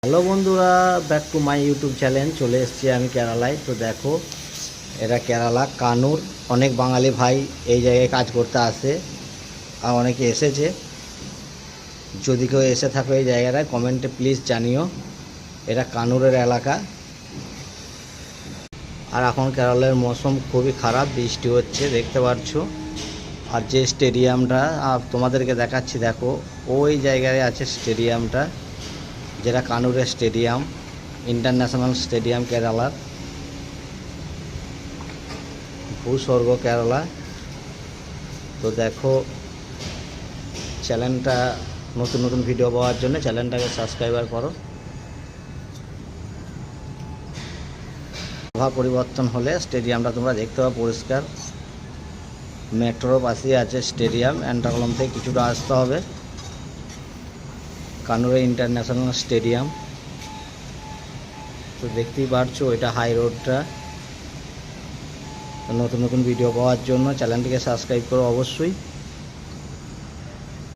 Hello বন্ধুরা, back to my YouTube channel. চলে এসেছি আমি কেরালায়। তো দেখো, এটা কেরালা কানুর। অনেক বাঙালি ভাই এই জায়গায় কাজ করতে আসে, আর অনেকে এসেছে। যদি কেউ এসে থাকো এই জায়গাটায়, কমেন্টে প্লিজ জানিও। এটা কানুরের এলাকা। আর এখন কেরালার মৌসুম খুবই খারাপ, বৃষ্টি হচ্ছে, দেখতে পাচ্ছ। আর যে স্টেডিয়ামটা তোমাদেরকে দেখাচ্ছি, দেখো ওই জায়গায় আছে স্টেডিয়ামটা, যেটা কানুরের স্টেডিয়াম, ইন্টারন্যাশনাল স্টেডিয়াম কেরালার, ভূস্বর্গ কেরালা। তো দেখো, চ্যানেলটা নতুন নতুন ভিডিও পাওয়ার জন্য চ্যানেলটাকে সাবস্ক্রাইবার করো। আবহাওয়া পরিবর্তন হলে স্টেডিয়ামটা তোমরা দেখতে পাবে পরিষ্কার। মেট্রোর পাশেই আছে স্টেডিয়াম। অ্যান্টাকলম থেকে কিছুটা আসতে হবে, কানুরে ইন্টারন্যাশনাল স্টেডিয়াম। তো দেখতেই পারছো, এটা হাই রোডটা। নতুন নতুন ভিডিও পাওয়ার জন্য চ্যানেলটিকে সাবস্ক্রাইব করো অবশ্যই।